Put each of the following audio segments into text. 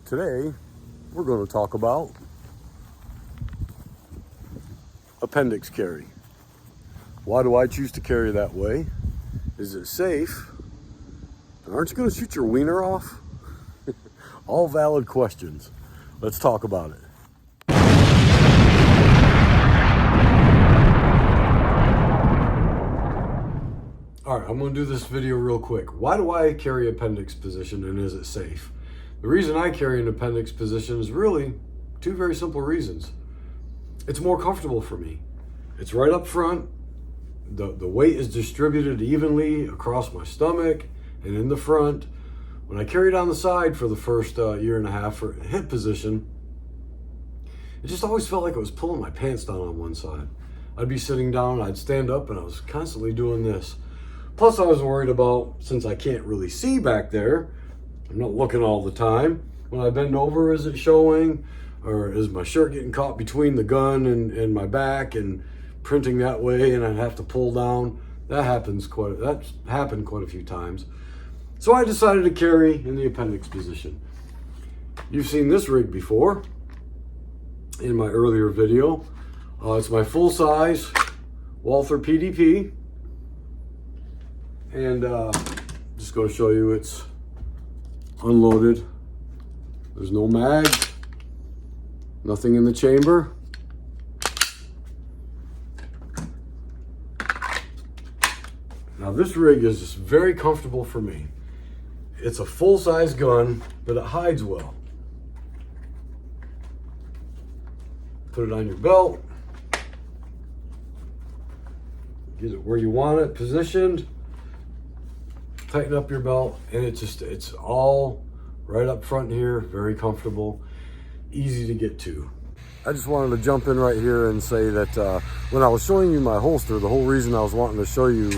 Today, we're going to talk about appendix carry. Why do I choose to carry that way? Is it safe? And aren't you going to shoot your wiener off? All valid questions. Let's talk about it. All right, I'm going to do this video real quick. Why do I carry appendix position, and is it safe? The reason I carry an appendix position is really two very simple reasons. It's more comfortable for me. It's right up front. The weight is distributed evenly across my stomach and in the front. When I carried on the side for the first year and a half for hip position, it just always felt like I was pulling my pants down on one side. I'd be sitting down, I'd stand up, and I was constantly doing this. Plus, I was worried about, since I can't really see back there, I'm not looking all the time. When I bend over, is it showing? Or is my shirt getting caught between the gun and my back and printing that way, and I'd have to pull down? That's happened quite a few times. So I decided to carry in the appendix position. You've seen this rig before in my earlier video. It's my full-size Walther PDP. And just going to show you it's unloaded. There's no mag, nothing in the chamber. Now this rig is just very comfortable for me. It's a full-size gun, but it hides well. Put it on your belt. Get it where you want it positioned. Tighten up your belt, and it's all right up front here, very comfortable, easy to get to. I just wanted to jump in right here and say that when I was showing you my holster, the whole reason I was wanting to show you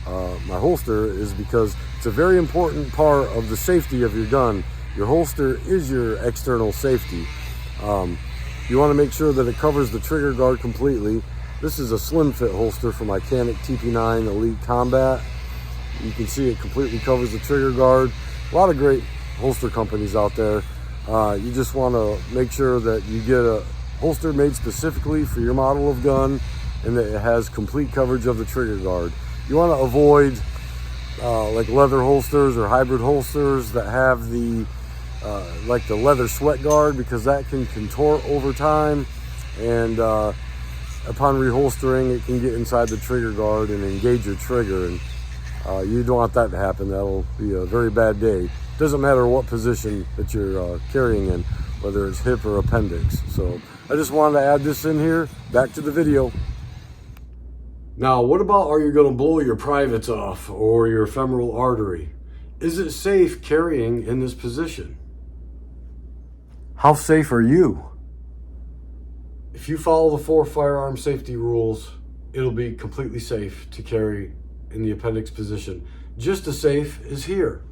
my holster is because it's a very important part of the safety of your gun. Your holster is your external safety. You want to make sure that it covers the trigger guard completely. This is a slim fit holster from my Canik TP9 Elite Combat. You can see it completely covers the trigger guard. A lot of great holster companies out there. You just want to make sure that you get a holster made specifically for your model of gun and that it has complete coverage of the trigger guard. You want to avoid like leather holsters or hybrid holsters that have the like the leather sweat guard, because that can contort over time, and upon reholstering it can get inside the trigger guard and engage your trigger, and you don't want that to happen. That'll be a very bad day. Doesn't matter what position that you're carrying in, whether it's hip or appendix. So I just wanted to add this in here. Back to the video. Now, what about, are you going to blow your privates off or your femoral artery? Is it safe carrying in this position? How safe are you? If you follow the 4 firearm safety rules, it'll be completely safe to carry in the appendix position. Just as safe as here.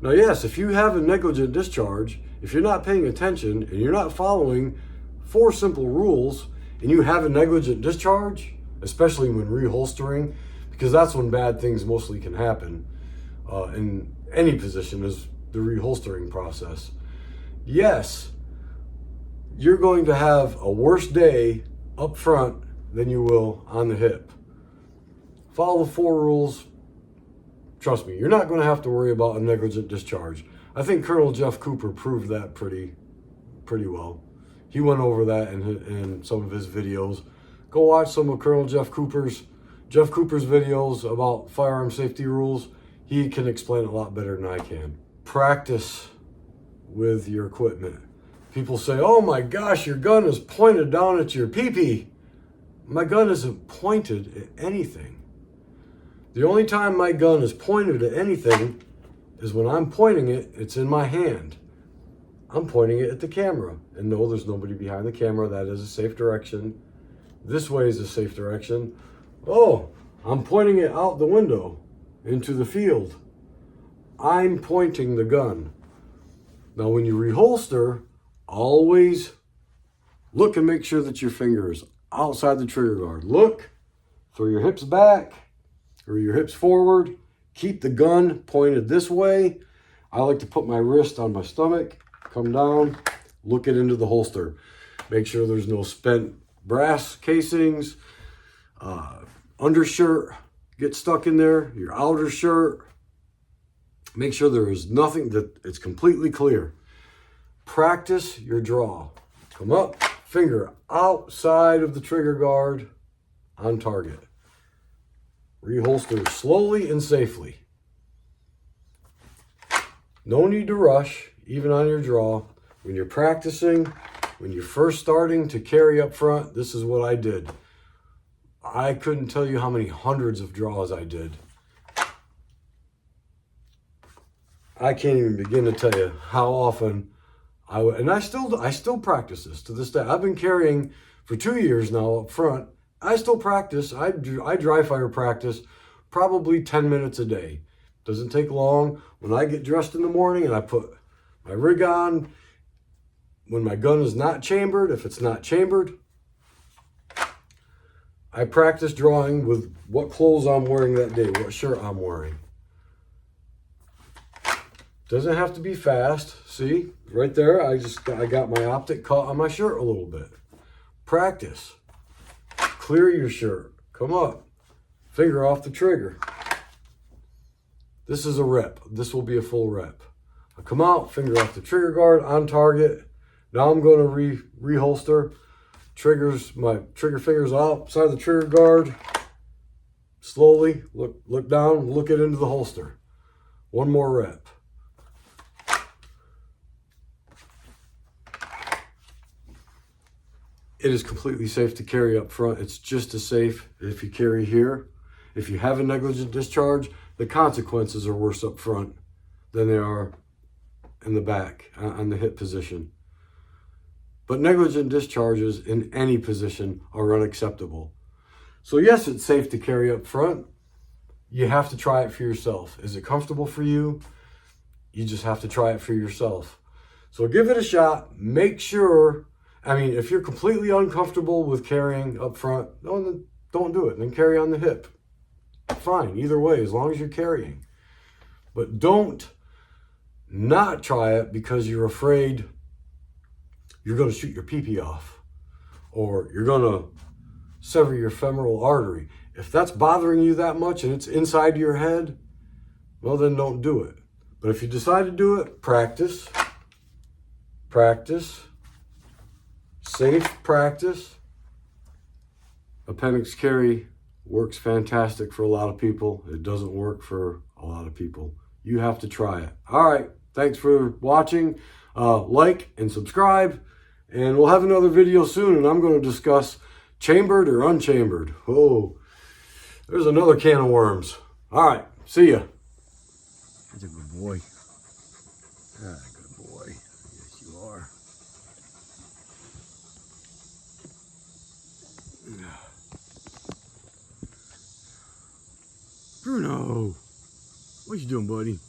Now, yes, if you have a negligent discharge, if you're not paying attention and you're not following 4 simple rules and you have a negligent discharge, especially when reholstering, because that's when bad things mostly can happen in any position, is the reholstering process. Yes, you're going to have a worse day up front than you will on the hip. Follow the 4 rules. Trust me, you're not going to have to worry about a negligent discharge. I think Colonel Jeff Cooper proved that pretty well. He went over that in some of his videos. Go watch some of Colonel Jeff Cooper's videos about firearm safety rules. He can explain it a lot better than I can. Practice with your equipment. People say, oh my gosh, your gun is pointed down at your pee-pee. My gun isn't pointed at anything. The only time my gun is pointed at anything is when I'm pointing it, it's in my hand. I'm pointing it at the camera. And no, there's nobody behind the camera. That is a safe direction. This way is a safe direction. Oh, I'm pointing it out the window into the field. I'm pointing the gun. Now, when you reholster, always look and make sure that your finger is outside the trigger guard. Look, throw your hips back or your hips forward. Keep the gun pointed this way. I like to put my wrist on my stomach come down, look it into the holster. Make sure there's no spent brass casings, undershirt get stuck in there, your outer shirt. Make sure there is nothing, that it's completely clear. Practice your draw. Come up, finger outside of the trigger guard, on target. Reholster slowly and safely. No need to rush, even on your draw. When you're practicing, when you're first starting to carry up front, this is what I did. I couldn't tell you how many hundreds of draws I did. I can't even begin to tell you how often and I still practice this to this day. I've been carrying for 2 years now up front. I still practice. I dry fire practice probably 10 minutes a day. Doesn't take long. When I get dressed in the morning and I put my rig on, when my gun is not chambered, if it's not chambered, I practice drawing with what clothes I'm wearing that day, what shirt I'm wearing. Doesn't have to be fast. See, right there, I got my optic caught on my shirt a little bit. Practice. Clear your shirt. Come up. Finger off the trigger. This is a rep. This will be a full rep. I come out, finger off the trigger guard, on target. Now I'm going to reholster. My trigger fingers outside the trigger guard. Slowly, look down, look it into the holster. One more rep. It is completely safe to carry up front. It's just as safe if you carry here. If you have a negligent discharge, the consequences are worse up front than they are in the back, on the hip position. But negligent discharges in any position are unacceptable. So yes, it's safe to carry up front. You have to try it for yourself. Is it comfortable for you? You just have to try it for yourself. So give it a shot. Make sure, if you're completely uncomfortable with carrying up front, don't do it. Then carry on the hip. Fine, either way, as long as you're carrying. But don't not try it because you're afraid you're going to shoot your pee-pee off, or you're going to sever your femoral artery. If that's bothering you that much and it's inside your head, well, then don't do it. But if you decide to do it, practice. Practice. Safe practice. Appendix carry works fantastic for a lot of people. It doesn't work for a lot of people. You have to try it. All right. Thanks for watching. Like and subscribe. And we'll have another video soon, and I'm going to discuss chambered or unchambered. Oh, there's another can of worms. All right. See ya. That's a good boy. Ah, good boy. Yes, you are. Bruno, what you doing, buddy?